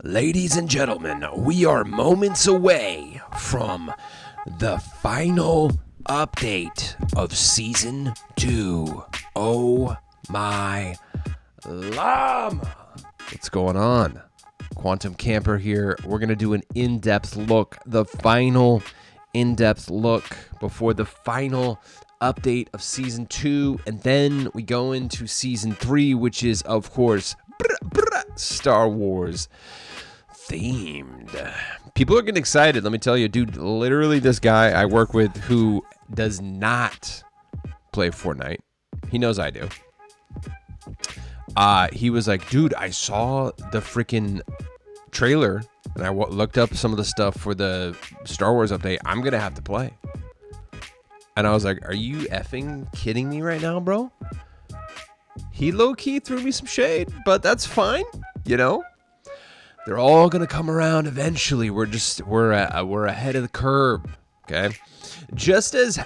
Ladies and gentlemen, we are moments away from the final update of Season 2. Oh my llama! What's going on? Quantum Camper here. We're going to do an in-depth look, the final in-depth look before the final update of Season 2. And then we go into Season 3, which is, of course, Star Wars themed. People are getting excited, let me tell you, dude. Literally, this guy I work with who does not play Fortnite, he knows I do. He was like, dude, I saw the freaking trailer and I looked up some of the stuff for the Star Wars update. I'm gonna have to play. And I was like, are you effing kidding me right now, bro? He low-key threw me some shade, but that's fine, you know? They're all gonna come around eventually. We're ahead of the curve, okay? Just as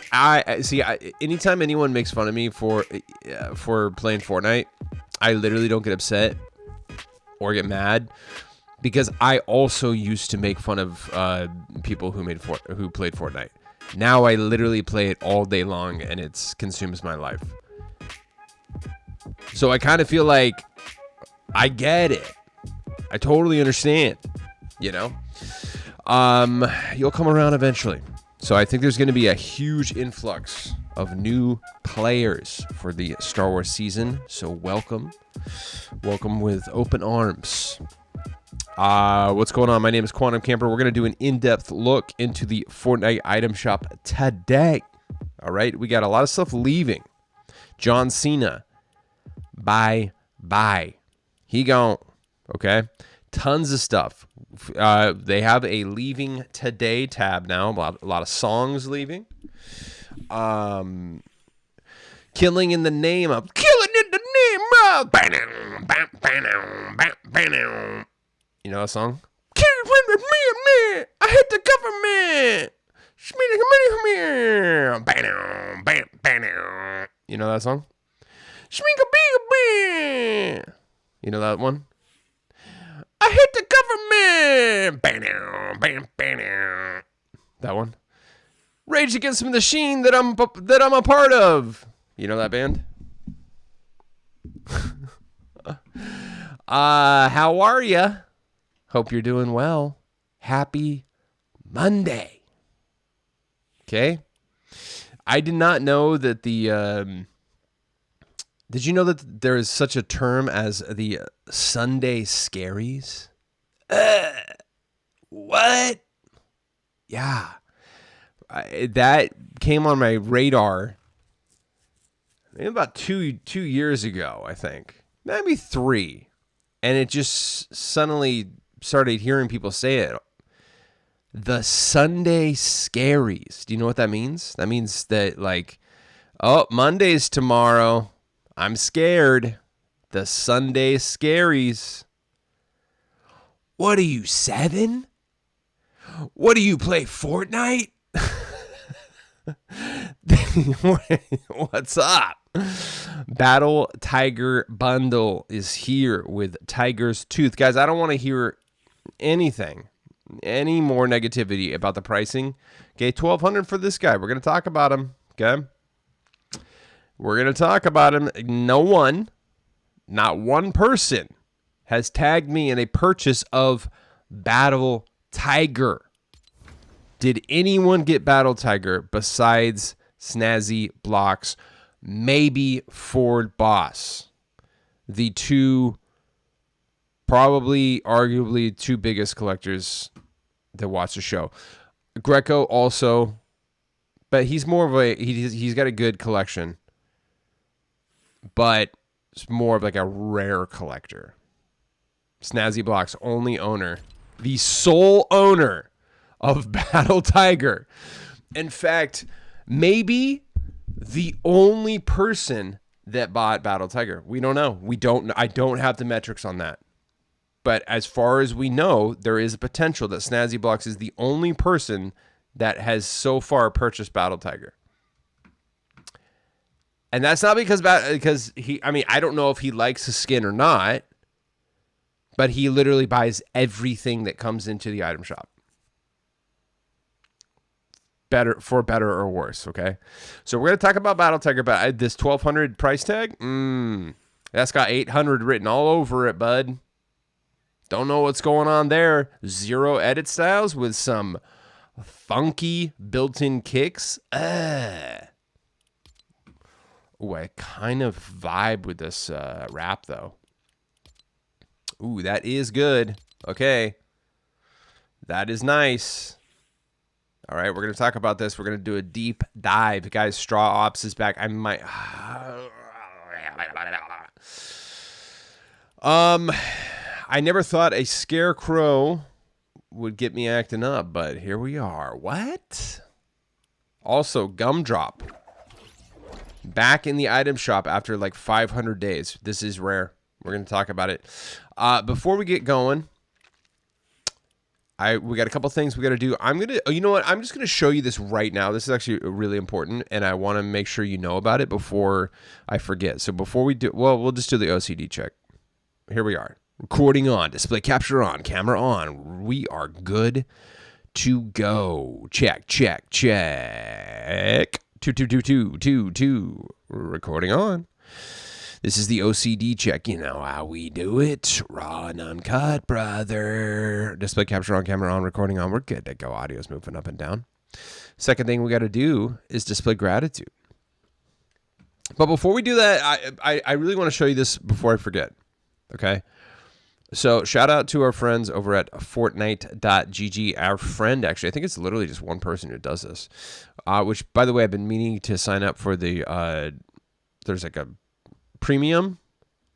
anytime anyone makes fun of me for playing Fortnite, I literally don't get upset or get mad because I also used to make fun of people who played Fortnite. Now I literally play it all day long and it consumes my life. So I kind of feel like I get it. I totally understand, you know? You'll come around eventually. So I think there's going to be a huge influx of new players for the Star Wars season. So welcome with open arms. What's going on? My name is Quantum Camper. We're going to do an in-depth look into the Fortnite item shop today. All right, we got a lot of stuff leaving. John Cena, bye. He gone. Okay, tons of stuff. They have a leaving today tab now. A lot of songs leaving. Killing in the name of. You know that song? I hate the government. You know that song? You know that one? I hate the government. That one. Rage Against the Machine that I'm a part of. You know that band? How are ya? Hope you're doing well. Happy Monday. Okay. I did not know that the. Did you know that there is such a term as the Sunday Scaries? What? Yeah. That came on my radar maybe about two years ago, I think. Maybe 3. And it just suddenly started hearing people say it. The Sunday Scaries. Do you know what that means? That means that, like, oh, Monday's tomorrow. I'm scared. The Sunday Scaries. What are you, 7? What do you play, Fortnite? What's up? Battle Tiger Bundle is here with Tiger's Tooth. Guys, I don't want to hear any more negativity about the pricing. Okay, $1,200 for this guy. We're going to talk about him, okay? We're going to talk about him. Not one person has tagged me in a purchase of Battle Tiger. Did anyone get Battle Tiger besides Snazzy Blocks? Maybe Ford Boss. The arguably two biggest collectors that watch the show. Greco also, but he's more of he's got a good collection. But it's more of like a rare collector. Snazzy Blocks, only owner. The sole owner of Battle Tiger. In fact, maybe the only person that bought Battle Tiger. We don't know. I don't have the metrics on that. But as far as we know, there is a potential that Snazzy Blocks is the only person that has so far purchased Battle Tiger. And that's not because he, I don't know if he likes the skin or not, but he literally buys everything that comes into the item shop. Better or worse, okay? So we're going to talk about Battle Tiger, but this 1,200 price tag, that's got 800 written all over it, bud. Don't know what's going on there. 0 edit styles with some funky built-in kicks. Ooh, I kind of vibe with this wrap, though. Ooh, that is good. Okay. That is nice. All right, we're going to talk about this. We're going to do a deep dive. Guys, Straw Ops is back. I might... I never thought a scarecrow would get me acting up, but here we are. What? Also, Gumdrop. Back in the item shop after like 500 days. This is rare. We're going to talk about it. Before we get going... we got a couple things we got to do. You know what? I'm just going to show you this right now. This is actually really important, and I want to make sure you know about it before I forget. So before we do, well, we'll just do the OCD check. Here we are. Recording on, display capture on, camera on. We are good to go. Check, check, check. 2. Recording on. This is the OCD check. You know how we do it. Raw and uncut, brother. Display capture on, camera on, recording on. We're good to go. Audio's moving up and down. Second thing we got to do is display gratitude. But before we do that, I really want to show you this before I forget. Okay? So shout out to our friends over at Fortnite.gg. Our friend, actually, I think it's literally just one person who does this. Which, by the way, I've been meaning to sign up for the... there's like a premium.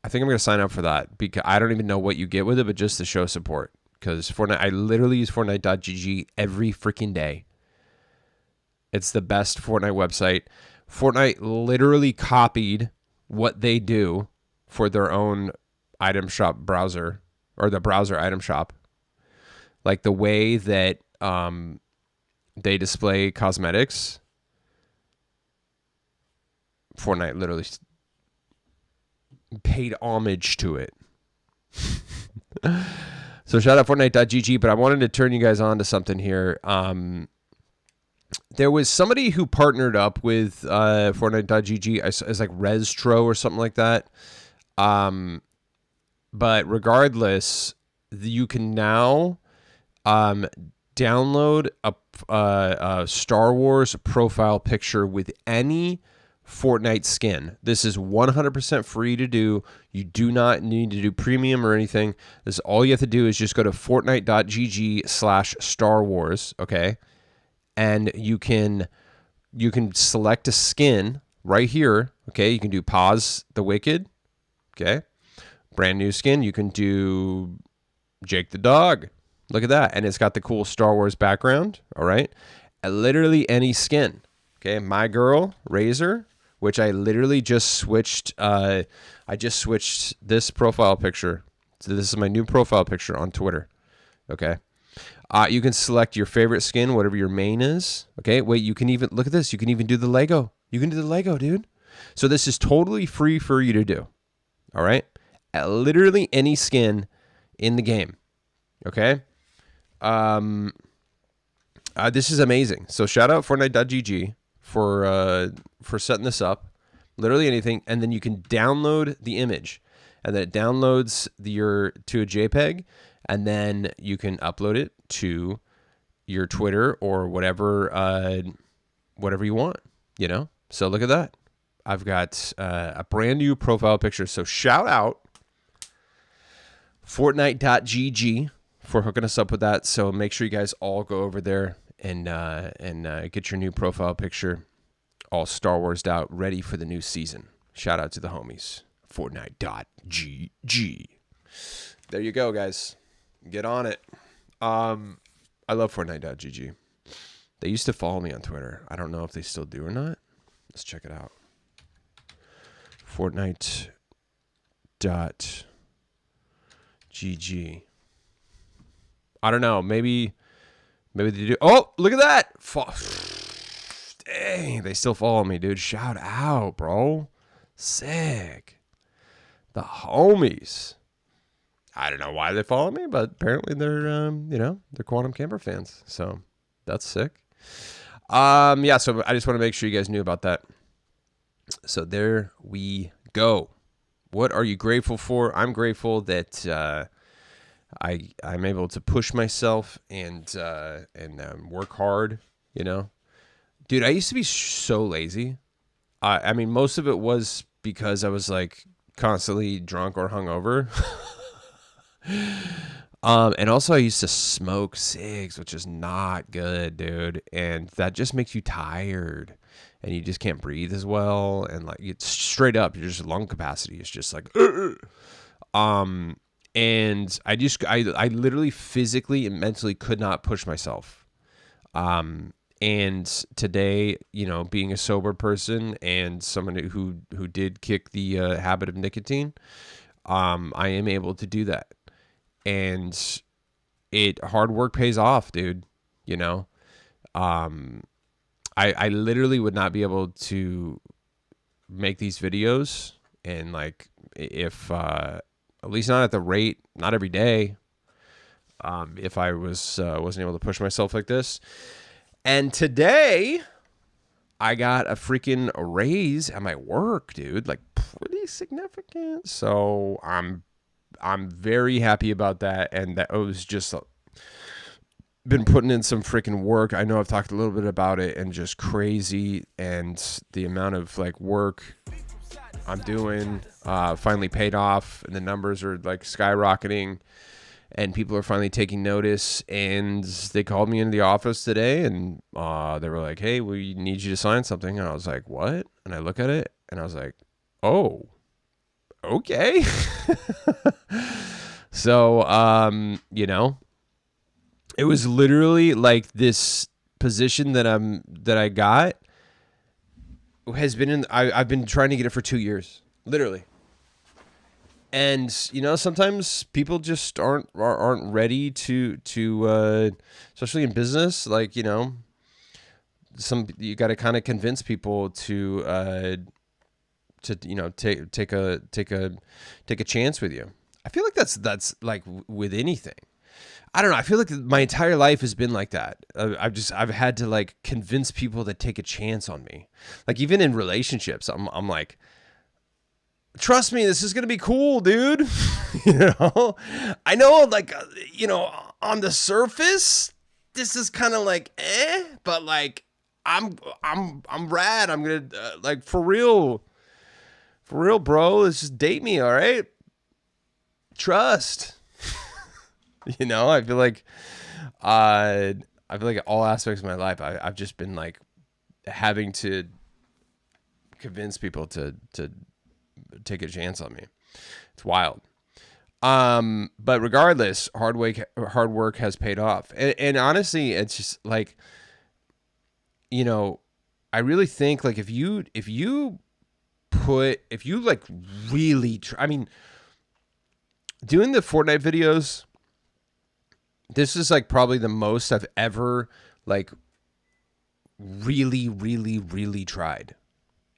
I think I'm going to sign up for that because I don't even know what you get with it, but just to show support. Because Fortnite, I literally use Fortnite.gg every freaking day. It's the best Fortnite website. Fortnite literally copied what they do for their own item shop browser, or the browser item shop. Like the way that they display cosmetics. Fortnite literally paid homage to it. So shout out Fortnite.gg, but I wanted to turn you guys on to something here. There was somebody who partnered up with Fortnite.gg as like Restro or something like that. But regardless, you can now download a Star Wars profile picture with any Fortnite skin. This is 100% free to do. You do not need to do premium or anything. This all you have to do is just go to fortnite.gg/Star Wars, okay? And you can select a skin right here, okay? You can do Pause the Wicked, okay? Brand new skin. You can do Jake the Dog. Look at that. And it's got the cool Star Wars background, all right? Literally any skin, okay? My girl, Razor, which I literally just switched. I just switched this profile picture. So this is my new profile picture on Twitter. Okay. You can select your favorite skin, whatever your main is. Okay. Wait, you can even look at this. You can even do the Lego. You can do the Lego, dude. So this is totally free for you to do. All right. Literally any skin in the game. Okay. This is amazing. So shout out Fortnite.gg for setting this up. Literally anything, and then you can download the image, and then it downloads to a JPEG, and then you can upload it to your Twitter or whatever you want. You know. So look at that. I've got a brand new profile picture. So shout out Fortnite.gg for hooking us up with that. So make sure you guys all go over there and get your new profile picture all Star Wars'd out, ready for the new season. Shout out to the homies. Fortnite.gg. There you go, guys. Get on it. I love Fortnite.gg. They used to follow me on Twitter. I don't know if they still do or not. Let's check it out. Fortnite.gg. I don't know. Maybe they do. Oh, look at that. Dang, they still follow me, dude. Shout out, bro. Sick. The homies. I don't know why they follow me, but apparently they're they're Quantum Camper fans. So that's sick. Yeah, so I just want to make sure you guys knew about that. So there we go. What are you grateful for? I'm grateful that I'm able to push myself and work hard. Dude, I used to be so lazy. I mean, most of it was because I was like constantly drunk or hungover. And also I used to smoke cigs, which is not good, dude. And that just makes you tired and you just can't breathe as well. And like it's straight up, your just lung capacity is just like, and I literally physically and mentally could not push myself. And today, being a sober person and someone who did kick the habit of nicotine, I am able to do that. And hard work pays off, dude. I literally would not be able to make these videos and like if at least not at the rate, not every day. If I wasn't able to push myself like this. And today I got a freaking raise at my work, dude. Like pretty significant. So I'm very happy about that, and that was just been putting in some freaking work. I know I've talked a little bit about it, and just crazy, and the amount of like work I'm doing finally paid off, and the numbers are like skyrocketing, and people are finally taking notice. And they called me into the office today, and they were like, "Hey, we need you to sign something." And I was like, "What?" And I look at it, and I was like, "Oh, okay." So, it was literally like this position that I got has been in. I've been trying to get it for 2 years, literally. And sometimes people just aren't ready to especially in business. Like you got to kind of convince people to take a chance with you. I feel like that's like with anything. I don't know. I feel like my entire life has been like that. I've had to like convince people to take a chance on me. Like even in relationships, I'm like, trust me, this is gonna be cool, dude. I know, like on the surface, this is kind of like, but like I'm rad. I'm gonna like for real, bro. Let's just date me, all right? Trust. I feel like all aspects of my life I've just been like having to convince people to take a chance on me. It's wild. But regardless, hard work has paid off. And honestly, it's just like I really think like if you like really I mean, doing the Fortnite videos, this is like probably the most I've ever like really, really, really tried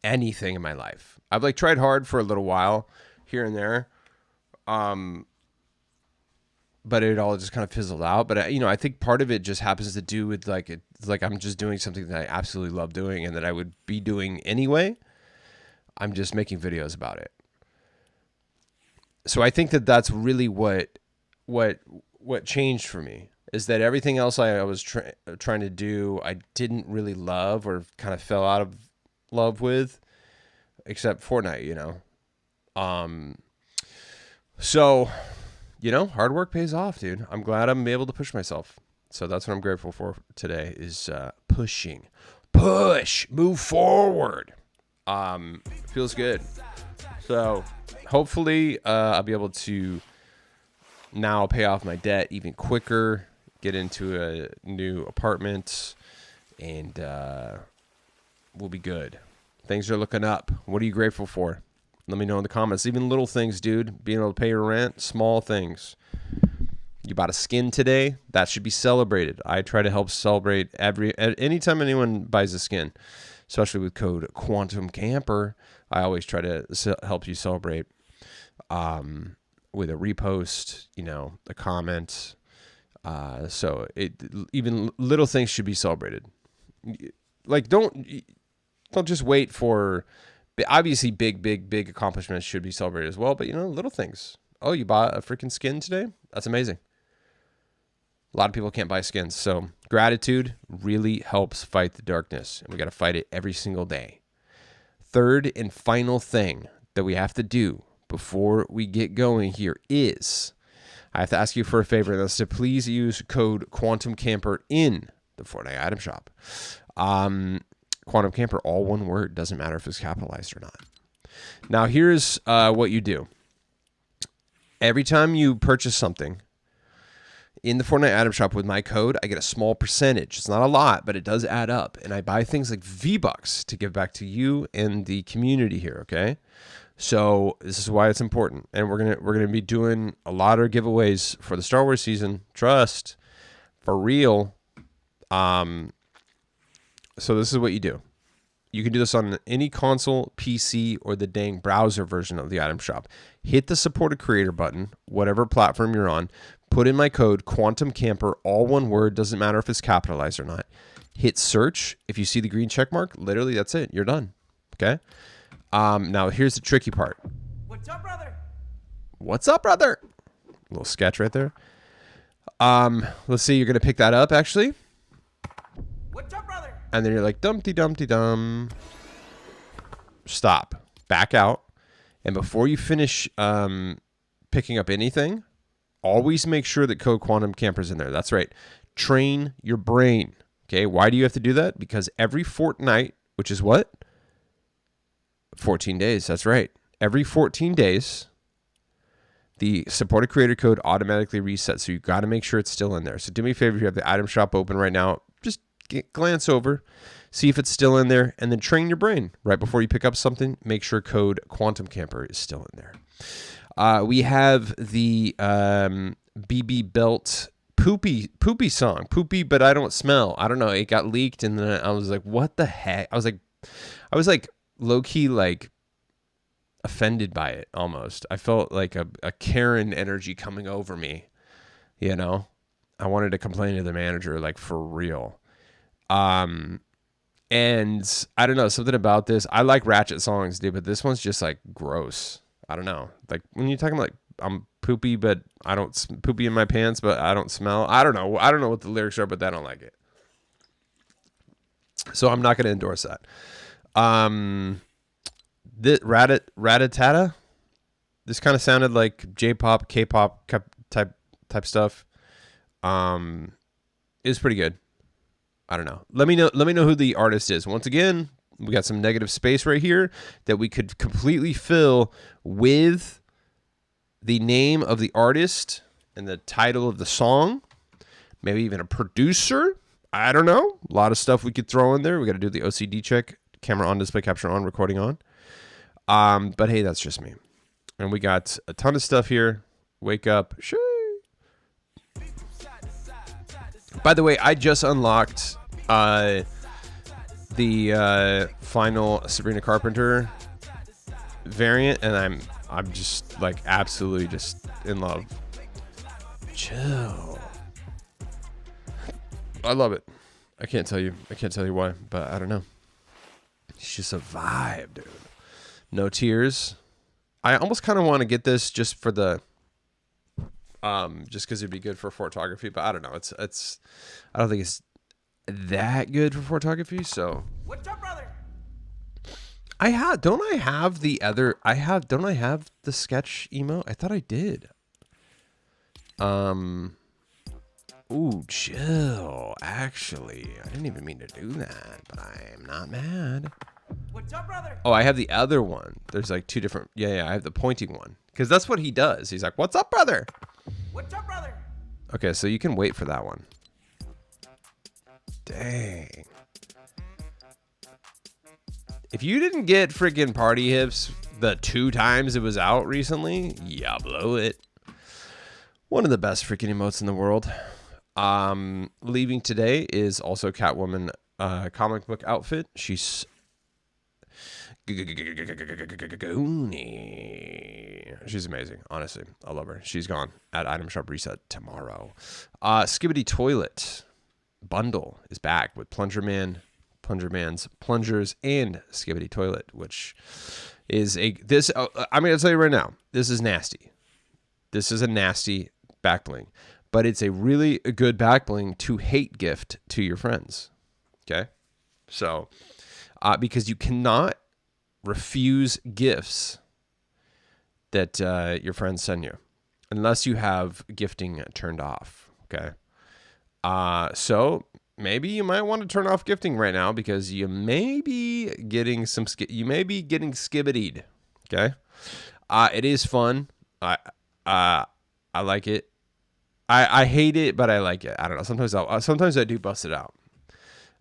anything in my life. I've like tried hard for a little while here and there. But it all just kind of fizzled out. But I think part of it just happens to do with like it's like I'm just doing something that I absolutely love doing and that I would be doing anyway. I'm just making videos about it. So I think that that's really what changed for me, is that everything else I was trying to do, I didn't really love or kind of fell out of love with, except Fortnite, So, hard work pays off, dude. I'm glad I'm able to push myself. So that's what I'm grateful for today is pushing. Move forward. Feels good. So hopefully I'll be able to now pay off my debt even quicker, get into a new apartment, and we'll be good. Things are looking up. What are you grateful for? Let me know in the comments. Even little things, dude. Being able to pay your rent, small things. You bought a skin today? That should be celebrated. I try to help celebrate anytime anyone buys a skin, especially with code Quantum Camper. I always try to help you celebrate with a repost, a comment. So even little things should be celebrated. Like don't just wait for, obviously big accomplishments should be celebrated as well. But little things. Oh, you bought a freaking skin today? That's amazing. A lot of people can't buy skins. So gratitude really helps fight the darkness. And we got to fight it every single day. Third and final thing that we have to do before we get going here is I have to ask you for a favor. And that's to please use code QuantumCamper in the Fortnite item shop. Quantum Camper, all one word. Doesn't matter if it's capitalized or not. Now, here's what you do. Every time you purchase something in the Fortnite item shop with my code, I get a small percentage. It's not a lot, but it does add up. And I buy things like V-Bucks to give back to you and the community here, okay? So this is why it's important. And we're gonna be doing a lot of giveaways for the Star Wars season. Trust. For real. So this is what you do. You can do this on any console, PC, or the dang browser version of the item shop. Hit the support a creator button, whatever platform you're on. Put in my code QuantumCamper, all one word. Doesn't matter if it's capitalized or not. Hit search. If you see the green check mark, literally that's it. You're done. Okay? Now here's the tricky part. What's up, brother? What's up, brother? A little sketch right there. Let's see. You're going to pick that up, actually. What's up, brother? And then you're like, Dumpty Dumpty Dum. Stop. Back out. And before you finish picking up anything, always make sure that code Quantum Camper's in there. That's right. Train your brain. Okay. Why do you have to do that? Because every fortnight, which is what? 14 days. That's right. Every 14 days, the supported creator code automatically resets. So you got to make sure it's still in there. So do me a favor. If you have the item shop open right now, just glance over, see if it's still in there, and then train your brain right before you pick up something. Make sure code Quantum Camper is still in there. We have the BB Belt poopy song. Poopy, but I don't smell. I don't know. It got leaked, and then I was like, what the heck? I was like low-key like offended by it almost. I felt like a Karen energy coming over me. I wanted to complain to the manager, like, for real. And I don't know, something about this. I like ratchet songs, dude, but this one's just like gross. I don't know. Like when you're talking like I'm poopy, but I don't poopy in my pants, but I don't smell. I don't know. I don't know what the lyrics are, but I don't like it. So I'm not going to endorse that. This Ratatata. This kind of sounded like J-pop, K-pop type stuff. Is pretty good. I don't know. Let me know who the artist is. Once again, we got some negative space right here that we could completely fill with the name of the artist and the title of the song. Maybe even a producer. I don't know. A lot of stuff we could throw in there. We got to do the OCD check. Camera on, display capture on, recording on. But hey, that's just me. And we got a ton of stuff here. Wake up. Shoo. By the way, I just unlocked the final Sabrina Carpenter variant, and I'm just like absolutely just in love. Chill. I love it. I can't tell you why, but I don't know. It's just a vibe, dude. No tears. I almost kind of want to get this just for the just because it'd be good for photography, but I don't know. It's I don't think it's that good for photography. So what's up, brother? Don't I have the sketch emote? I thought I did. Ooh, chill. Actually, I didn't even mean to do that, but I am not mad. What's up, brother? Oh, I have the other one. There's like two different. Yeah, I have the pointing one because that's what he does. He's like, "What's up, brother?" What's up, brother? Okay, so you can wait for that one. Dang. If you didn't get freaking Party Hips the 2 times it was out recently, yeah, blow it. One of the best freaking emotes in the world. Leaving today is also Catwoman comic book outfit. She's She's amazing. Honestly, I love her. She's gone at Item Shop Reset tomorrow. Skibbity Toilet bundle is back with Plunger Man's plungers, and Skibbity Toilet, which is I'm going to tell you right now, this is nasty. This is a nasty back bling, but it's a really good back bling to hate gift to your friends. Okay, so because you cannot refuse gifts that your friends send you unless you have gifting turned off. Okay. So maybe you might want to turn off gifting right now because you may be getting skibbitied. Okay. It is fun. I like it. I hate it, but I like it. I don't know. Sometimes I do bust it out.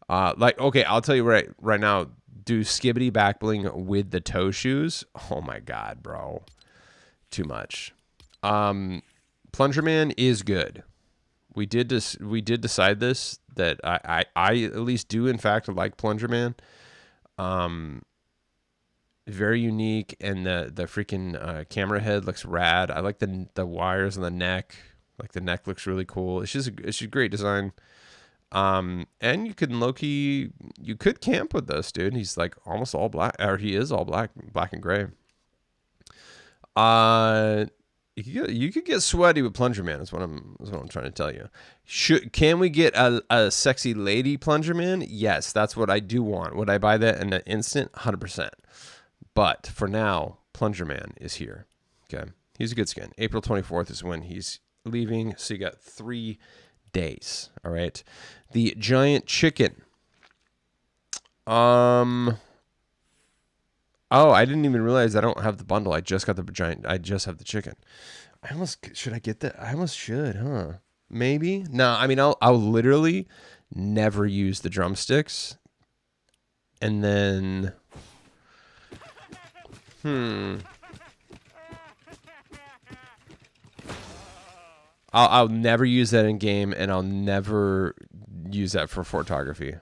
Okay, I'll tell you right now, do skibbity back bling with the toe shoes. Oh my God, bro. Too much. Plunger Man is good. We did decide this, that I at least do in fact like Plunger Man. Very unique, and the freaking camera head looks rad. I like the wires on the neck. Like the neck looks really cool. It's just great design. And you could camp with this dude. He's like almost all black, or he is all black and gray. You could get sweaty with Plunger Man. Is what I'm trying to tell you. Can we get a sexy lady Plunger Man? Yes, that's what I do want. Would I buy that in an instant? 100%. But for now, Plunger Man is here. Okay, he's a good skin. April 24th is when he's leaving. So you got 3 days. All right. The giant chicken. Oh, I didn't even realize I don't have the bundle. I just got the giant. I just have the chicken. Should I get that? I almost should, huh? Maybe. No, I mean, I'll literally never use the drumsticks. And then, I'll never use that in game, and I'll never use that for photography.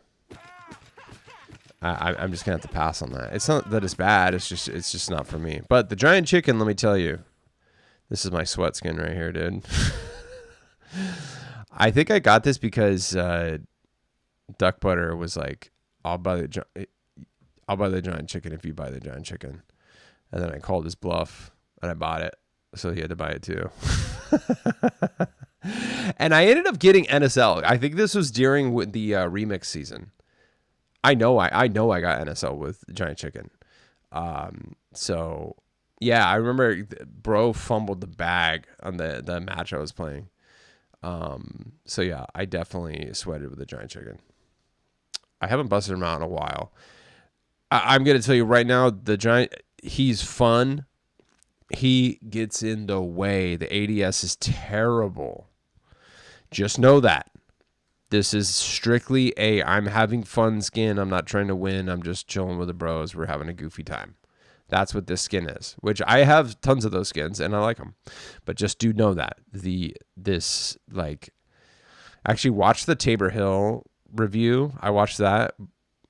I'm just gonna have to pass on that. It's not that it's bad. It's just not for me. But the giant chicken, let me tell you, this is my sweat skin right here, dude. I think I got this because Duck Butter was like, I'll buy the giant chicken if you buy the giant chicken, and then I called his bluff and I bought it, so he had to buy it too. And I ended up getting NSL. I think this was during the remix season. I know I got NSL with Giant Chicken. So yeah, I remember bro fumbled the bag on the match I was playing. So yeah, I definitely sweated with the Giant Chicken. I haven't busted him out in a while. I'm going to tell you right now, the Giant, he's fun. He gets in the way. The ADS is terrible. Just know that. This is strictly I'm having fun skin. I'm not trying to win. I'm just chilling with the bros. We're having a goofy time. That's what this skin is, which I have tons of those skins and I like them. But just do know that actually watch the Tabor Hill review. I watched that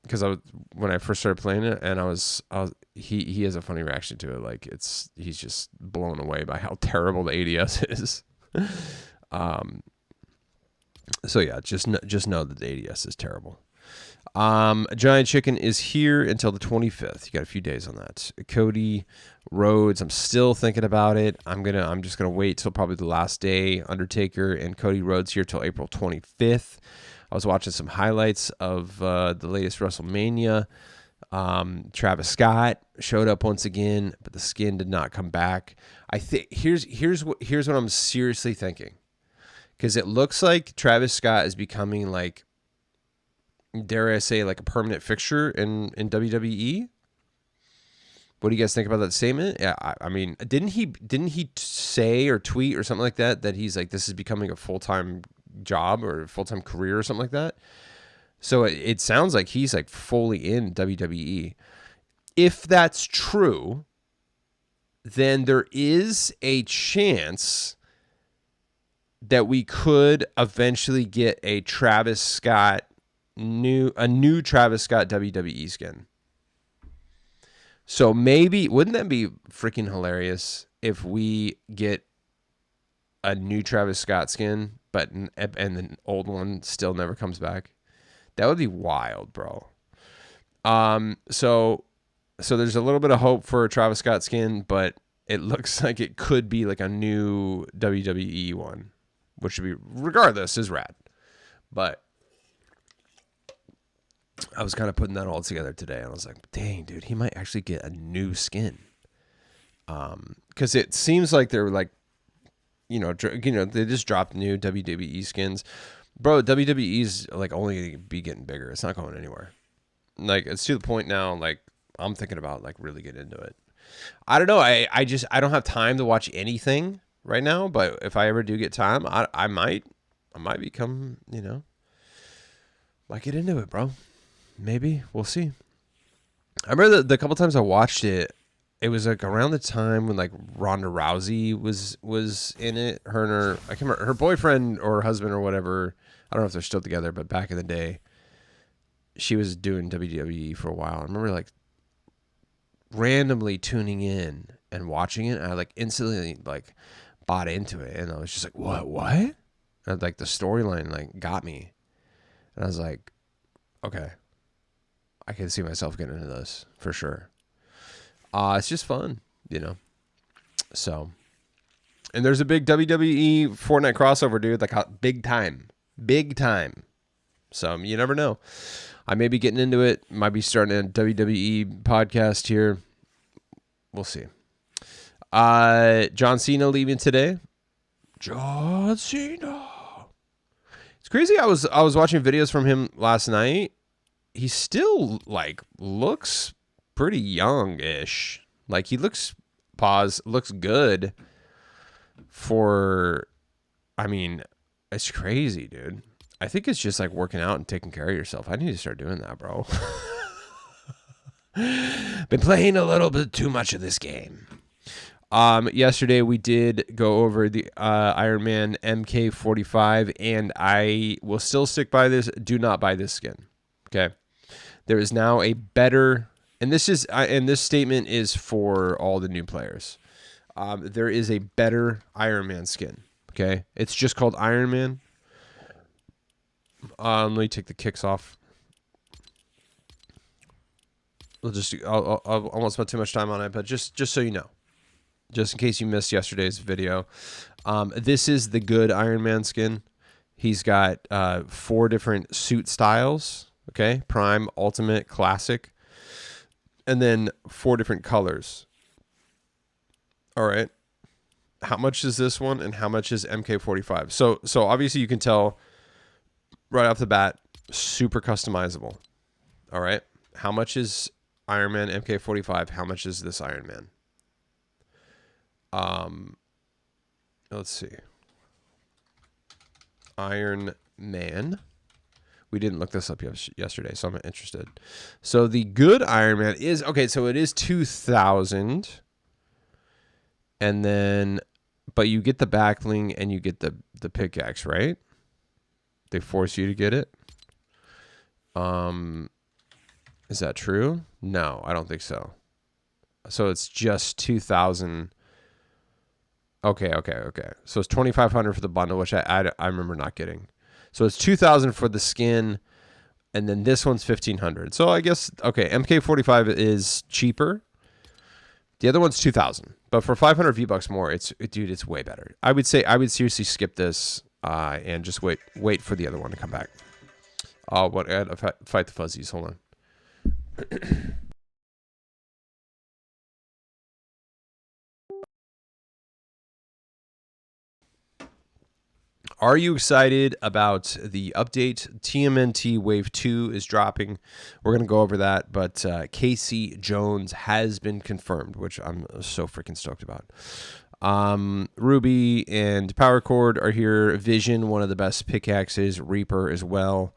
because when I first started playing it, and he has a funny reaction to it. Like he's just blown away by how terrible the ADS is. So yeah, just know that the ADS is terrible. Giant Chicken is here until the 25th. You got a few days on that. Cody Rhodes, I'm still thinking about it. I'm just gonna wait till probably the last day. Undertaker and Cody Rhodes here till April 25th. I was watching some highlights of the latest WrestleMania. Travis Scott showed up once again, but the skin did not come back. I think here's what I'm seriously thinking. Because it looks like Travis Scott is becoming, like, dare I say, like a permanent fixture in WWE. What do you guys think about that statement? Yeah, I mean, didn't he say or tweet or something like that he's like, this is becoming a full-time job or a full-time career or something like that? So it sounds like he's like fully in WWE. If that's true, then there is a chance that we could eventually get a new Travis Scott WWE skin. So maybe, wouldn't that be freaking hilarious if we get a new Travis Scott skin, but and the old one still never comes back? That would be wild, bro. So there's a little bit of hope for a Travis Scott skin, but it looks like it could be like a new WWE one, which would be, regardless, is rad. But I was kind of putting that all together today, and I was like, dang, dude, he might actually get a new skin. Because it seems like they're like, they just dropped new WWE skins. Bro, WWE's like only going to be getting bigger. It's not going anywhere. Like, it's to the point now, like, I'm thinking about like really getting into it. I don't know. I don't have time to watch anything right now, but if I ever do get time, I might become, might get into it, bro. Maybe. We'll see. I remember the couple times I watched it, it was like around the time when like Ronda Rousey was in it. Her and I can't remember, her boyfriend or husband or whatever. I don't know if they're still together, but back in the day, she was doing WWE for a while. I remember like randomly tuning in and watching it. And I like instantly like bought into it, and I was just like, what? And like the storyline like got me, and I was like, okay, I can see myself getting into this for sure. It's just fun, So, and there's a big WWE Fortnite crossover, dude. Like big time. So you never know. I may be getting into it. Might be starting a WWE podcast here. We'll see. John Cena leaving today. John Cena. It's crazy. I was watching videos from him last night. He still like looks pretty young-ish. Like he looks good for, I mean, it's crazy, dude. I think it's just like working out and taking care of yourself. I need to start doing that, bro. Been playing a little bit too much of this game. Yesterday we did go over the Iron Man MK45, and I will still stick by this. Do not buy this skin. Okay. There is now a better, and this statement is for all the new players. There is a better Iron Man skin. Okay. It's just called Iron Man. Let me take the kicks off. I won't spend too much time on it, but just so you know, just in case you missed yesterday's video, this is the good Iron Man skin. He's got 4 different suit styles. Okay, Prime, Ultimate, Classic, and then 4 different colors. All right, how much is this one, and how much is MK45? So obviously you can tell right off the bat, super customizable. All right, how much is Iron Man MK45? How much is this Iron Man? Let's see. Iron Man. We didn't look this up yesterday, so I'm not interested. So the good Iron Man is, okay, so it is 2,000. And then, but you get the backbling and you get the pickaxe, right? They force you to get it. Is that true? No, I don't think so. So it's just 2,000. Okay. So it's 2,500 for the bundle, which I remember not getting. So it's 2,000 for the skin, and then this one's 1,500. So I guess, okay, MK45 is cheaper. The other one's 2,000, but for 500 V-Bucks more, dude, it's way better. I would seriously skip this and just wait for the other one to come back. I had to fight the fuzzies. Hold on. Are you excited about the update? TMNT Wave 2 is dropping. We're going to go over that, but Casey Jones has been confirmed, which I'm so freaking stoked about. Ruby and Power Chord are here. Vision, one of the best pickaxes. Reaper as well.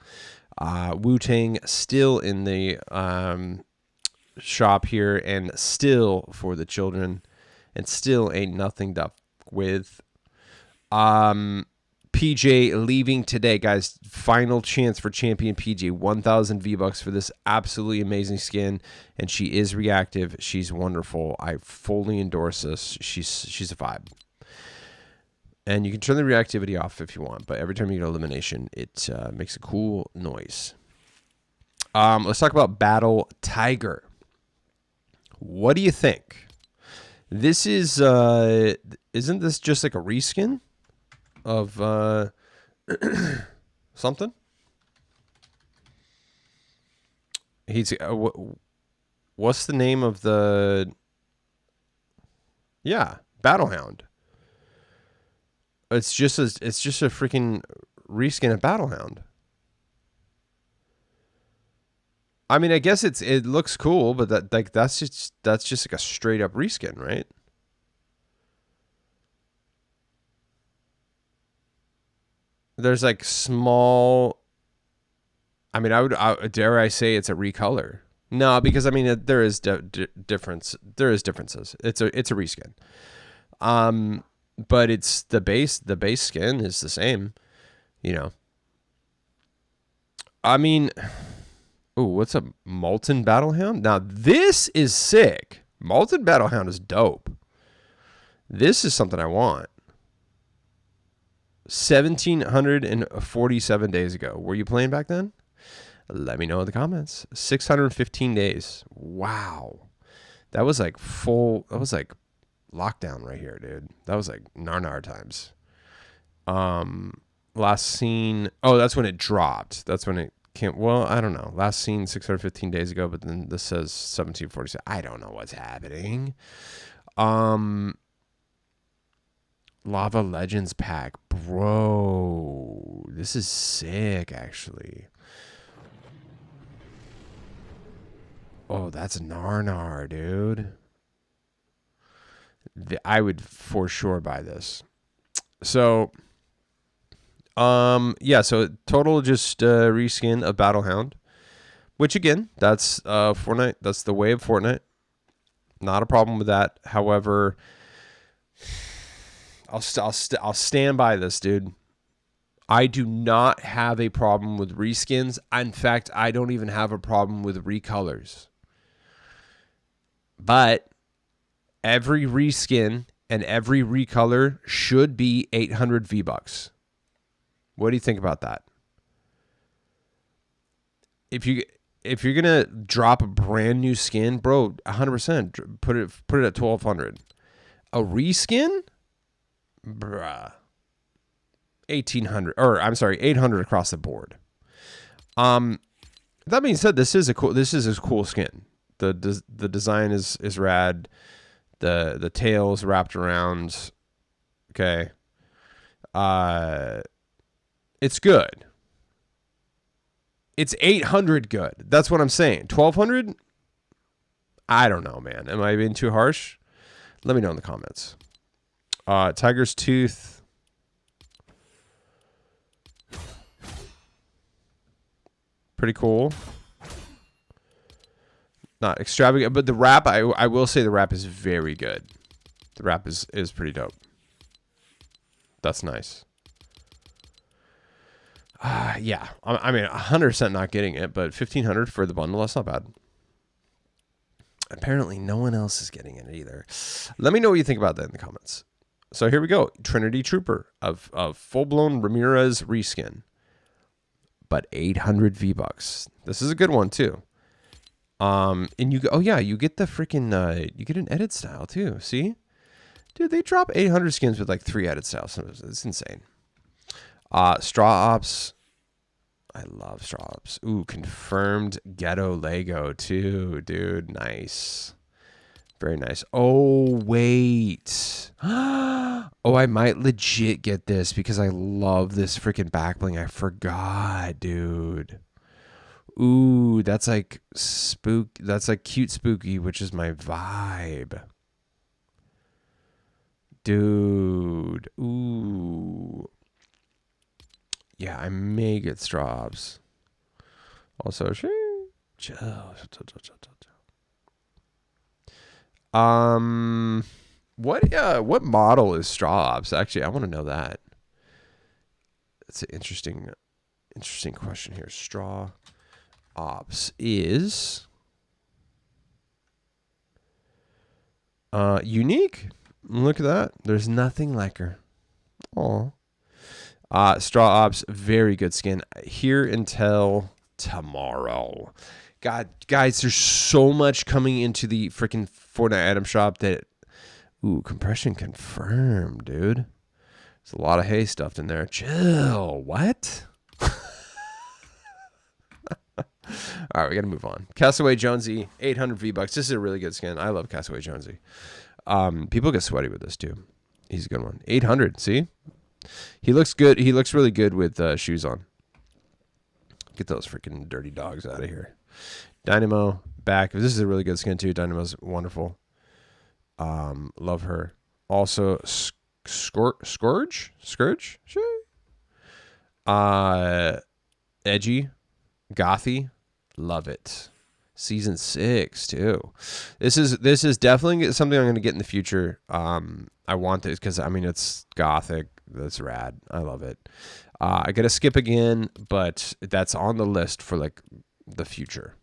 Wu-Tang still in the shop here, and still for the children, and still ain't nothing to with. PJ leaving today, guys. Final chance for Champion PJ. 1,000 V-Bucks for this absolutely amazing skin. And she is reactive. She's wonderful. I fully endorse this. She's a vibe. And you can turn the reactivity off if you want, but every time you get elimination, it makes a cool noise. Let's talk about Battle Tiger. What do you think? This is, isn't this just like a reskin of something? He's, what's the name of the, yeah, Battlehound. It's just a freaking reskin of Battlehound. I mean, I guess it looks cool, but that's just like a straight up reskin, right? There's like small. I mean, dare I say it's a recolor? No, because I mean there is difference. There is differences. It's a reskin. But it's the base skin is the same, you know. I mean, ooh, what's a Molten Battlehound? Now this is sick. Molten Battlehound is dope. This is something I want. 1,747 days ago. Were you playing back then? Let me know in the comments. 615 days. Wow. That was like full. That was like lockdown right here, dude. That was like nar times. Last seen. Oh, that's when it dropped. That's when it came. Well, I don't know. Last seen 615 days ago, but then this says 1747. I don't know what's happening. Lava Legends pack, bro. This is sick, actually. Oh, that's Narnar, dude. I would for sure buy this. So, yeah. So total just reskin of Battlehound, which again, that's Fortnite. That's the way of Fortnite. Not a problem with that. However, I'll stand by this, dude. I do not have a problem with reskins. In fact, I don't even have a problem with recolors. But every reskin and every recolor should be 800 V-Bucks. What do you think about that? If you're gonna drop a brand new skin, bro, 100% put it at 1,200. A reskin, bruh, 1,800, or I'm sorry, 800 across the board. That being said, this is a cool skin. The design is rad. The tail's wrapped around. Okay. It's good. It's 800 good. That's what I'm saying. 1,200? I don't know, man. Am I being too harsh? Let me know in the comments. Tiger's Tooth. Pretty cool. Not extravagant, but the wrap, I will say the wrap is very good. The wrap is pretty dope. That's nice. Yeah, I mean, 100% not getting it, but 1,500 for the bundle, that's not bad. Apparently, no one else is getting it either. Let me know what you think about that in the comments. So here we go. Trinity Trooper of full-blown Ramirez reskin. But 800 V-Bucks. This is a good one, too. And you go, oh yeah, you get the freaking, you get an edit style, too. See? Dude, they drop 800 skins with like 3 edit styles. It's insane. Straw Ops. I love Straw Ops. Ooh, confirmed Ghetto Lego too, dude. Nice. Very nice. Oh, wait. Oh, I might legit get this because I love this freaking back bling. I forgot, dude. Ooh, that's like that's like cute spooky, which is my vibe. Dude. Ooh. Yeah, I may get Straw Ops. Also, what model is Straw Ops? Actually, I want to know that. That's an interesting question here. Straw Ops is unique. Look at that. There's nothing like her. Aw. Straw Ops, very good skin. Here until tomorrow. God, guys, there's so much coming into the freaking Fortnite item shop that, compression confirmed, dude. There's a lot of hay stuffed in there. Chill. What? All right, we got to move on. Castaway Jonesy, 800 V-Bucks. This is a really good skin. I love Castaway Jonesy. People get sweaty with this, too. He's a good one. 800, see? He looks good. He looks really good with shoes on. Get those freaking dirty dogs out of here. Dynamo, back. This is a really good skin, too. Dynamo's wonderful. Love her. Also, Scourge? Edgy. Gothy. Love it. Season 6 too. This is definitely something I'm going to get in the future. I want this because I mean it's gothic. That's rad. I love it. I got to skip again, but that's on the list for like the future.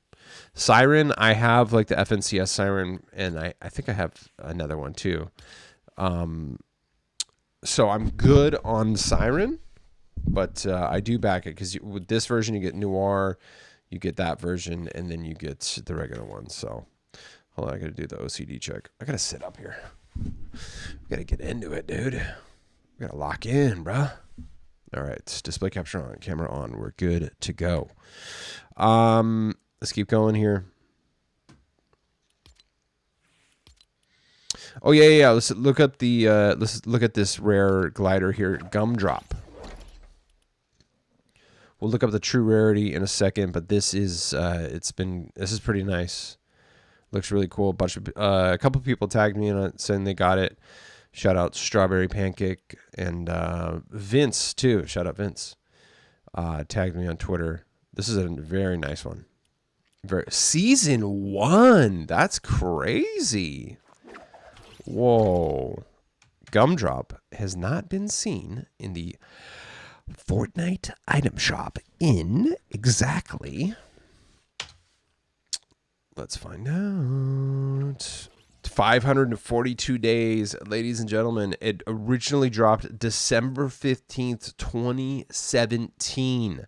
Siren, I have like the FNCS Siren, and I think I have another one too. So I'm good on Siren, but I do back it because with this version you get Noir. You get that version, and then you get the regular one. So, hold on, I gotta do the OCD check. I gotta sit up here. We gotta get into it, dude. We gotta lock in, bruh. All right, display capture on, camera on. We're good to go. Let's keep going here. Oh yeah. Let's look up the. Let's look at this rare glider here, Gumdrop. We'll look up the true rarity in a second, but this is this is pretty nice. Looks really cool. A couple people tagged me in it saying they got it. Shout out Strawberry Pancake and Vince too. Shout out Vince. Tagged me on Twitter. This is a very nice one. Season 1. That's crazy. Whoa. Gumdrop has not been seen in the Fortnite item shop in exactly, let's find out, 542 days, ladies and gentlemen. It originally dropped December 15th, 2017.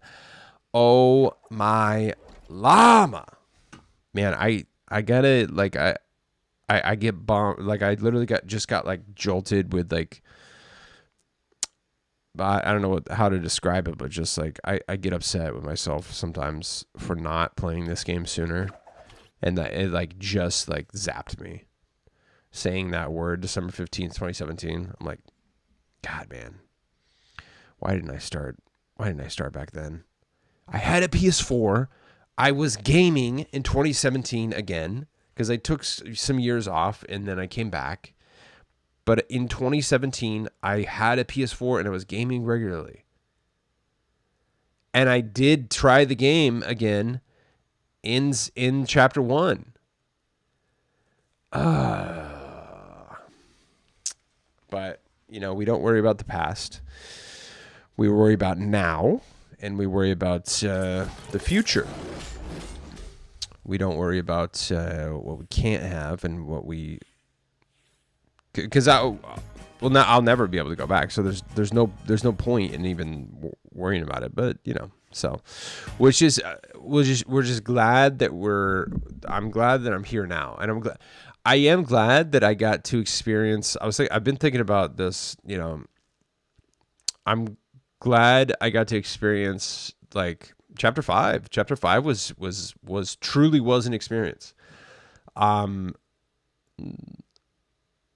Oh my llama. Man, I gotta, like, I get bombed. Like, I literally got like jolted with like, I don't know how to describe it, but just like I get upset with myself sometimes for not playing this game sooner, and that it like just like zapped me. Saying that word, December 15th, 2017. I'm like, God, man, why didn't I start back then? I had a PS4. I was gaming in 2017 again because I took some years off and then I came back. But in 2017, I had a PS4 and I was gaming regularly. And I did try the game again in Chapter 1. But, you know, we don't worry about the past. We worry about now, and we worry about the future. We don't worry about what we can't have and what we... Because I'll never be able to go back, so there's no point in even worrying about it. But you know, so we're just glad that I'm glad that I'm here now, and I am glad that I got to experience. I've been thinking about this. You know, I'm glad I got to experience like Chapter 5. Chapter 5 was truly an experience.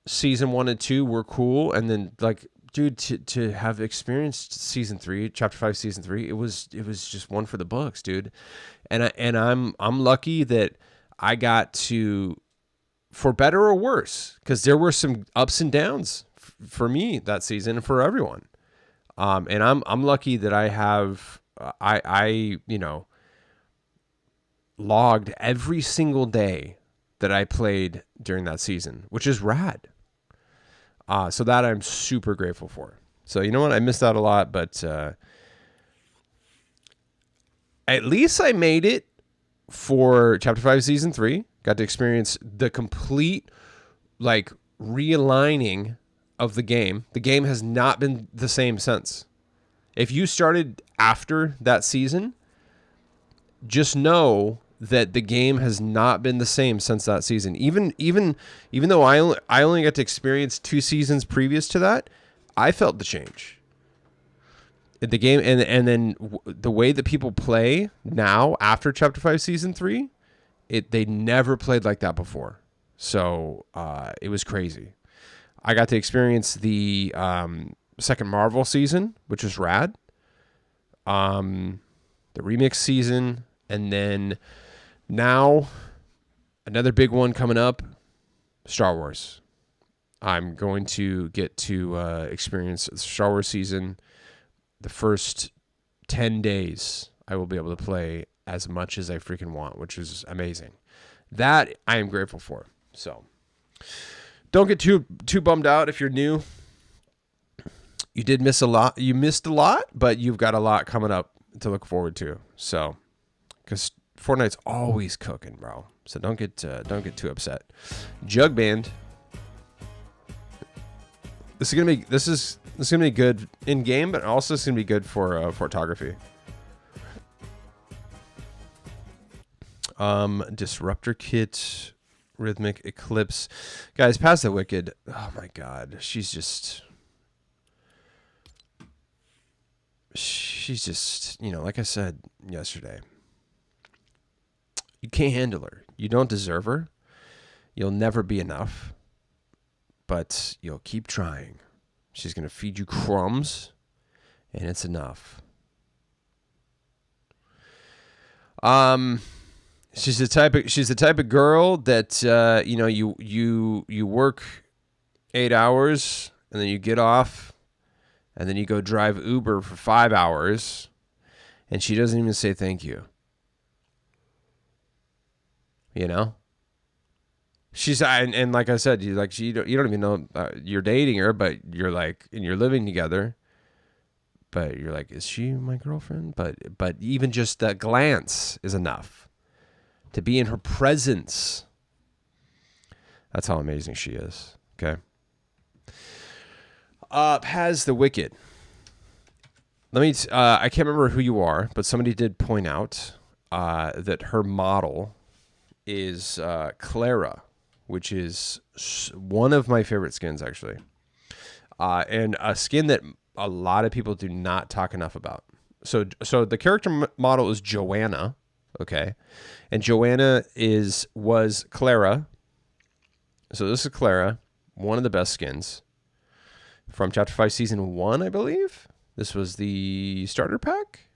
Season 1 and 2 were cool, and then like, dude, to have experienced season 3, Chapter 5, season 3, it was just one for the books, dude. And I'm lucky that I got to, for better or worse, because there were some ups and downs for me that season and for everyone. And I'm lucky that I have I you know, logged every single day that I played during that season, which is rad. So that I'm super grateful for. So you know what? I missed out a lot, but at least I made it for Chapter 5 Season 3. Got to experience the complete, like, realigning of the game. The game has not been the same since. If you started after that season, just know that the game has not been the same since that season. Even though I only got to experience 2 seasons previous to that, I felt the change. The game and then the way that people play now after Chapter 5 Season 3, they never played like that before. So it was crazy. I got to experience the second Marvel season, which was rad. The remix season, and then now another big one coming up, Star Wars. I'm going to get to experience the Star Wars season. The first 10 days, I will be able to play as much as I freaking want, which is amazing. That I am grateful for. So don't get too bummed out if you're new. You did miss a lot. You missed a lot, but you've got a lot coming up to look forward to. So, because Fortnite's always cooking, bro. So don't get too upset. Jug Band. This is gonna be good in game, but also it's gonna be good for photography. Disruptor Kit, Rhythmic Eclipse, guys. Past the Wicked. Oh my God, she's just, like I said yesterday. You can't handle her. You don't deserve her. You'll never be enough. But you'll keep trying. She's going to feed you crumbs, and it's enough. She's the type of girl that you work 8 hours, and then you get off, and then you go drive Uber for 5 hours, and she doesn't even say thank you. You know? She's and like I said, you don't even know you're dating her, but you're like, and you're living together, but you're like, is she my girlfriend? But even just that glance is enough to be in her presence. That's how amazing she is. Okay. Has the Wicked. Let me. I can't remember who you are, but somebody did point out that her model is Clara, which is one of my favorite skins, actually. And a skin that a lot of people do not talk enough about. So the character model is Joanna, okay? And Joanna was Clara. So this is Clara, one of the best skins from Chapter 5 Season 1, I believe. This was the starter pack.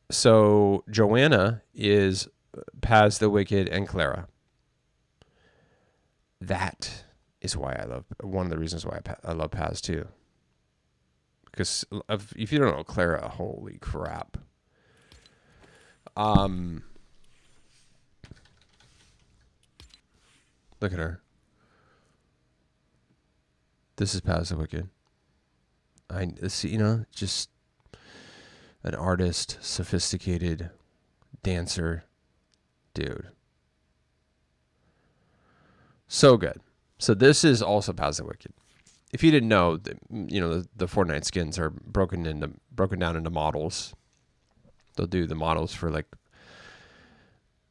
So Joanna is Paz the Wicked and Clara. That is why one of the reasons why I love Paz too. Because if you don't know Clara, holy crap. Look at her. This is Paz the Wicked. Just an artist, sophisticated dancer. Dude. So good. So this is also Paz the Wicked. If you didn't know, the Fortnite skins are broken down into models. They'll do the models for like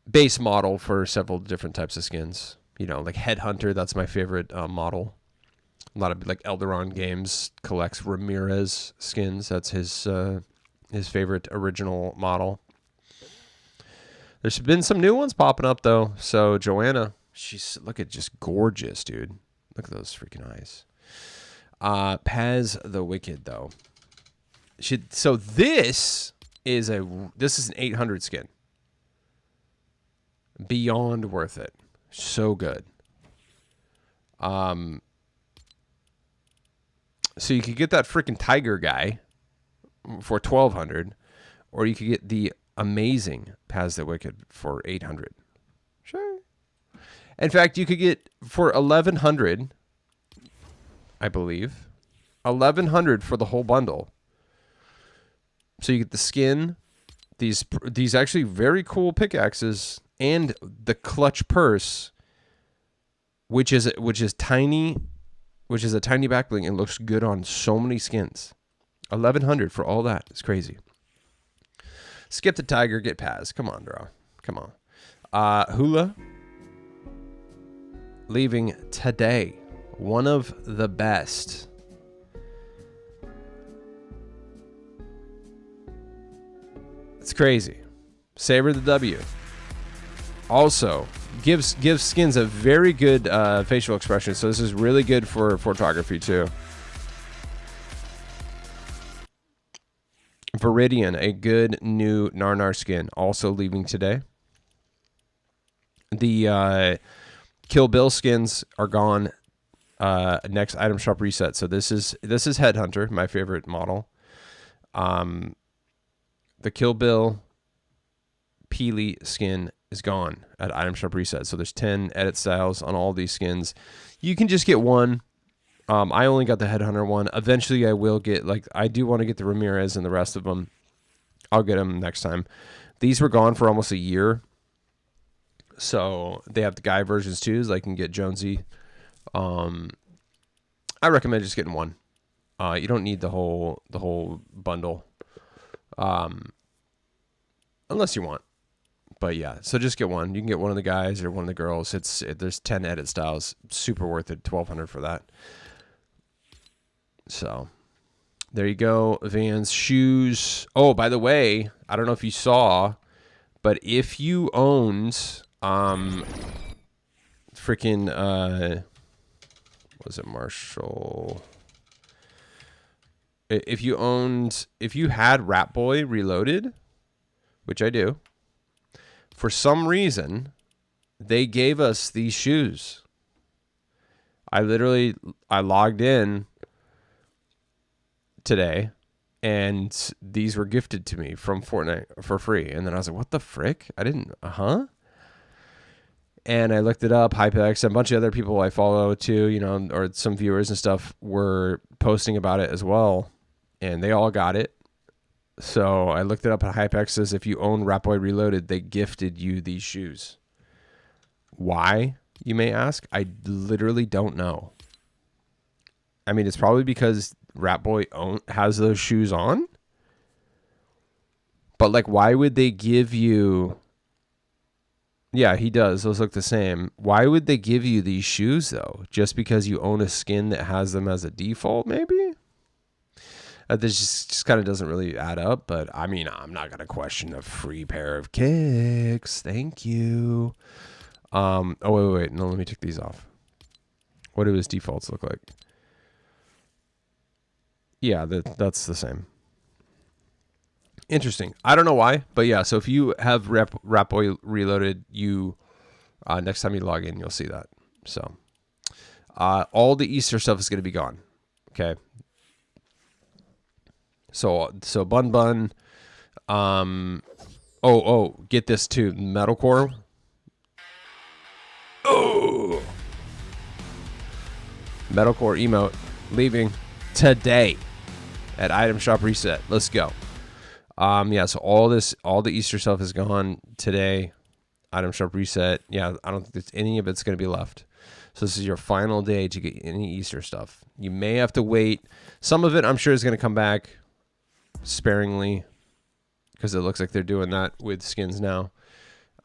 base model for several different types of skins. Like Headhunter, that's my favorite model. A lot of like Elderon Games collects Ramirez skins. That's his favorite original model. There's been some new ones popping up though. So Joanna, she's just gorgeous, dude. Look at those freaking eyes. Paz the Wicked though. This is an 800 skin. Beyond worth it. So good. So you could get that freaking tiger guy for 1,200, or you could get the amazing Paz the Wicked for 800. Sure. In fact, you could get for 1,100, I believe, 1,100 for the whole bundle. So you get the skin, these actually very cool pickaxes, and the clutch purse, which is tiny, which is a tiny back bling and looks good on so many skins. 1,100 for all that. It's crazy. Skip the tiger, get Paz. Come on, bro. Come on. Hula leaving today. One of the best. It's crazy. Savor the W. Also, gives skins a very good facial expression. So this is really good for photography too. Viridian, a good new Narnar skin, also leaving today. The Kill Bill skins are gone. Next item shop reset. So this is Headhunter, my favorite model. The Kill Bill Peely skin is gone at item shop reset. So there's 10 edit styles on all these skins. You can just get one. I only got the Headhunter one. Eventually I will get, like, I do want to get the Ramirez and the rest of them. I'll get them next time. These were gone for almost a year. So they have the guy versions too, so I can get Jonesy. I recommend just getting one. You don't need the whole bundle. Unless you want. But yeah, so just get one. You can get one of the guys or one of the girls. There's 10 edit styles. Super worth it. 1,200 for that. So there you go. Vans, shoes. Oh, by the way, I don't know if you saw, but if you owned freaking was it Marshall? If you had Rat Boy Reloaded, which I do, for some reason, they gave us these shoes. I logged in today, and these were gifted to me from Fortnite for free. And then I was like, what the frick? I didn't, And I looked it up. Hypex, a bunch of other people I follow too, you know, or some viewers and stuff were posting about it as well. And they all got it. So I looked it up at Hypex. Says if you own Rat Boy Reloaded, they gifted you these shoes. Why, you may ask? I literally don't know. I mean, it's probably because Rat Boy has those shoes on. But like, why would they give you... Yeah, he does. Those look the same. Why would they give you these shoes, though? Just because you own a skin that has them as a default, maybe? This just kind of doesn't really add up, but I mean, I'm not going to question a free pair of kicks. Thank you. Oh, wait. No, let me take these off. What do his defaults look like? Yeah, that's the same. Interesting. I don't know why, but yeah, so if you have Rat Boy Reloaded, you next time you log in, you'll see that. So all the Easter stuff is going to be gone. Okay. So Bun. Get this too. Metalcore. Oh. Metalcore emote leaving today at item shop reset. Let's go. So all the Easter stuff is gone today. Item shop reset. Yeah, I don't think there's any of it's going to be left. So this is your final day to get any Easter stuff. You may have to wait. Some of it I'm sure is going to come back sparingly because it looks like they're doing that with skins now.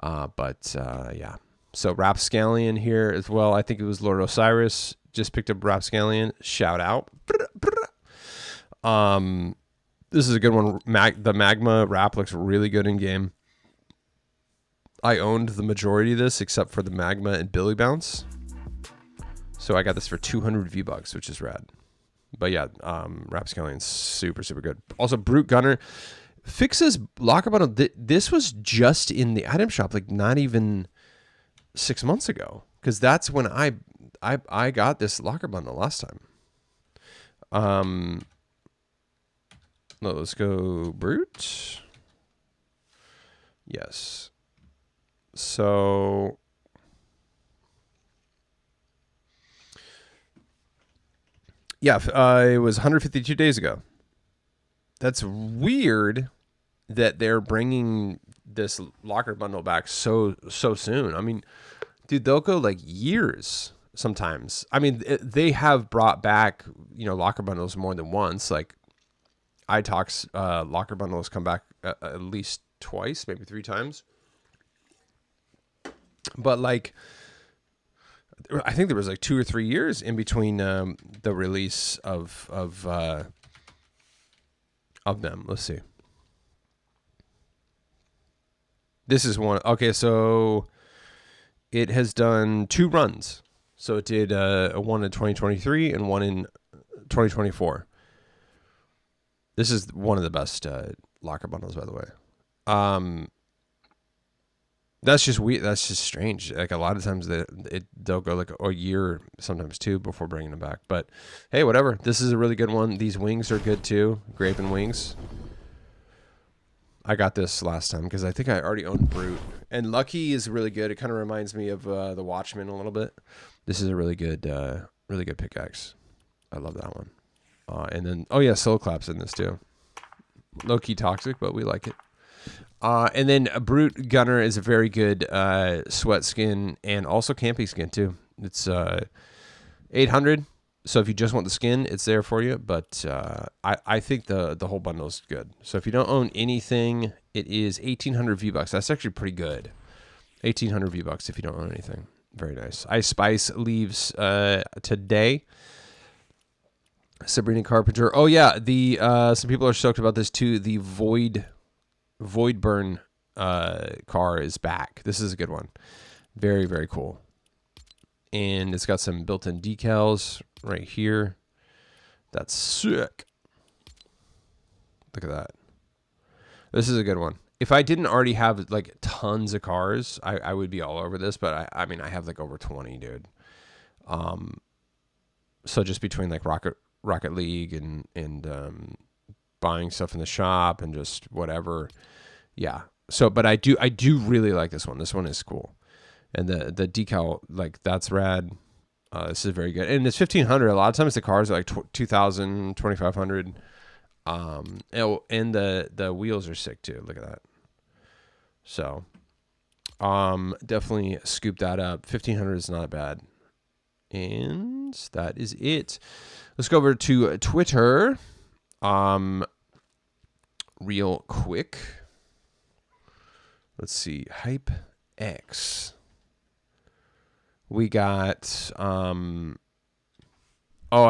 Yeah. So Rapscallion here as well. I think it was Lord Osiris just picked up Rapscallion. Shout out. This is a good one. The Magma Wrap looks really good in game. I owned the majority of this except for the Magma and Billy Bounce. So I got this for 200 V-Bucks, which is rad. But yeah, Rapscallion's super, super good. Also, Brute Gunner fixes locker bundle. This was just in the item shop, like not even 6 months ago. Because that's when I got this locker bundle last time. Let's go Brute. Yes. So yeah, it was 152 days ago. That's weird that they're bringing this locker bundle back so soon. I mean, dude, they'll go like years sometimes. I mean, they have brought back, locker bundles more than once. Like iTalk's locker bundles come back at least twice, maybe 3 times. But like, I think there was like 2 or 3 years in between the release of them. Let's see. This is one. Okay, so it has done 2 runs. So it did a one in 2023 and one in 2024. This is one of the best locker bundles, by the way. That's just weird. That's just strange. Like a lot of times they'll go like a year, sometimes 2, before bringing them back. But hey, whatever. This is a really good one. These wings are good too. Grape and wings. I got this last time because I think I already owned Brute. And Lucky is really good. It kind of reminds me of the Watchmen a little bit. This is a really good pickaxe. I love that one. And then, Soul Clap's in this too. Low-key toxic, but we like it. And then a Brute Gunner is a very good sweat skin and also camping skin too. It's 800. So if you just want the skin, it's there for you. But I think the whole bundle is good. So if you don't own anything, it is 1,800 V-Bucks. That's actually pretty good. 1,800 V-Bucks if you don't own anything. Very nice. Ice Spice leaves today. Sabrina Carpenter. Oh yeah, the some people are stoked about this too. The Void Burn car is back. This is a good one. Very, very cool. And it's got some built-in decals right here. That's sick. Look at that. This is a good one. If I didn't already have like tons of cars, I would be all over this, but I mean I have like over 20, dude. So just between like Rocket League and buying stuff in the shop and just whatever. Yeah. So, but I do really like this one. This one is cool. And the decal, like that's rad. This is very good. And it's 1,500. A lot of times the cars are like 2,000, 2,500. And the wheels are sick too. Look at that. So, definitely scoop that up. 1,500 is not bad. And that is it. Let's go over to Twitter. Real quick. Let's see. Hype X. We got I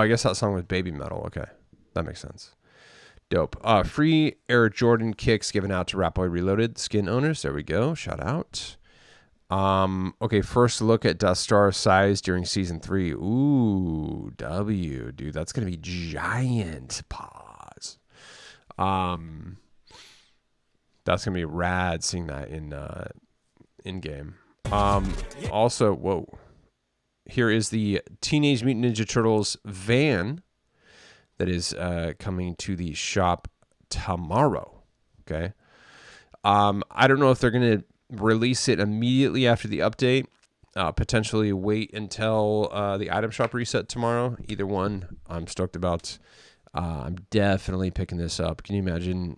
guess that song was Baby Metal. Okay. That makes sense. Dope. Free Air Jordan kicks given out to Rap Boy Reloaded skin owners. There we go. Shout out. Okay, first look at Death Star size during season 3. Ooh, W, dude, that's gonna be giant. Pause. That's gonna be rad seeing that in game. Also, whoa. Here is the Teenage Mutant Ninja Turtles van that is coming to the shop tomorrow. Okay. I don't know if they're gonna release it immediately after the update. Potentially wait until the item shop reset tomorrow. Either one, I'm stoked about. I'm definitely picking this up. Can you imagine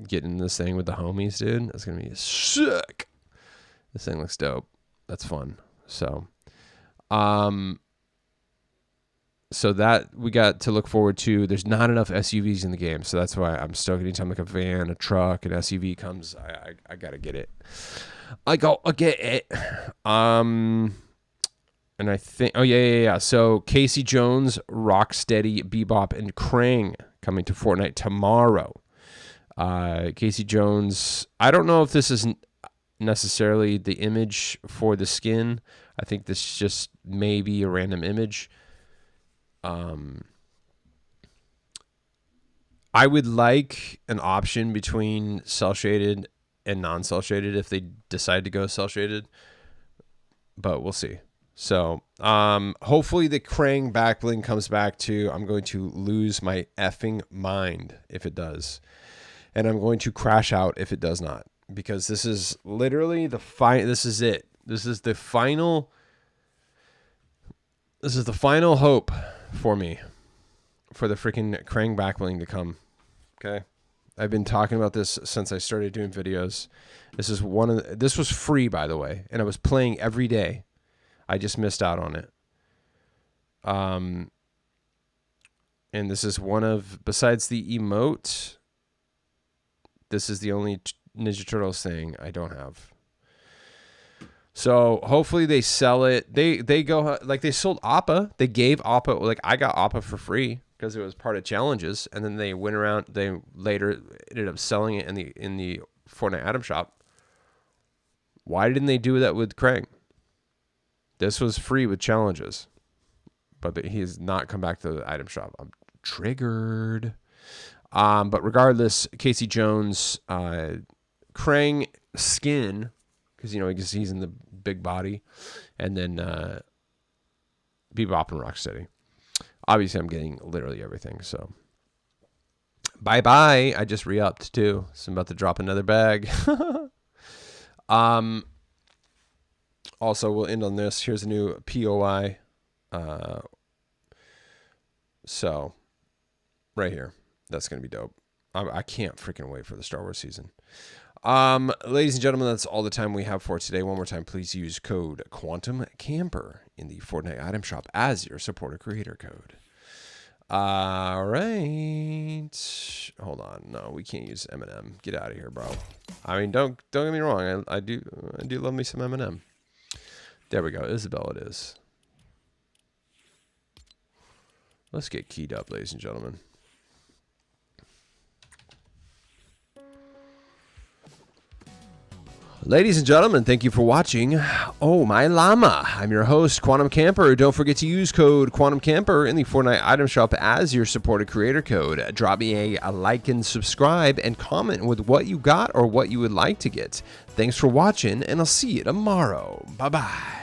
getting this thing with the homies, dude? That's gonna be sick. This thing looks dope. That's fun. So, so that we got to look forward to. There's not enough SUVs in the game, so that's why I'm stoked. Anytime like a van, a truck, an SUV comes, I gotta get it. I get it. And I think, yeah. So Casey Jones, Rocksteady, Bebop, and Krang coming to Fortnite tomorrow. Casey Jones, I don't know if this is necessarily the image for the skin. I think this just may be a random image. I would like an option between cell shaded and non cell shaded if they decide to go cell shaded, but we'll see. So, hopefully the Krang backbling comes back too. I'm going to lose my effing mind if it does, and I'm going to crash out if it does not, because this is literally this is it. This is the final hope for me, for the freaking Krang backbling to come. Okay. I've been talking about this since I started doing videos. This was free, by the way, and I was playing every day. I just missed out on it. And this is one of, besides the emote, this is the only Ninja Turtles thing I don't have. So hopefully they sell it. They go, like, they sold Appa. They gave Appa, like, I got Appa for free because it was part of challenges, and then they went around. They later ended up selling it in the Fortnite item shop. Why didn't they do that with Krang? This was free with challenges, but he has not come back to the item shop. I'm triggered. But regardless, Casey Jones, Krang skin, because, you know, he's in the big body, and then Bebop and Rocksteady. Obviously, I'm getting literally everything, so bye-bye. I just re-upped, too, so I'm about to drop another bag. Also, we'll end on this. Here's a new POI. So, right here. That's going to be dope. I can't freaking wait for the Star Wars season. Ladies and gentlemen, that's all the time we have for today. One more time, please use code QuantumCamper in the Fortnite item shop as your supporter creator code. All right. Hold on. No, we can't use M&M. Get out of here, bro. I mean, don't get me wrong. I do love me some M&M. There we go. Isabel it is. Let's get keyed up, ladies and gentlemen. Ladies and gentlemen, thank you for watching. Oh, my llama. I'm your host, Quantum Camper. Don't forget to use code Quantum Camper in the Fortnite item shop as your supported creator code. Drop me a like and subscribe and comment with what you got or what you would like to get. Thanks for watching, and I'll see you tomorrow. Bye-bye.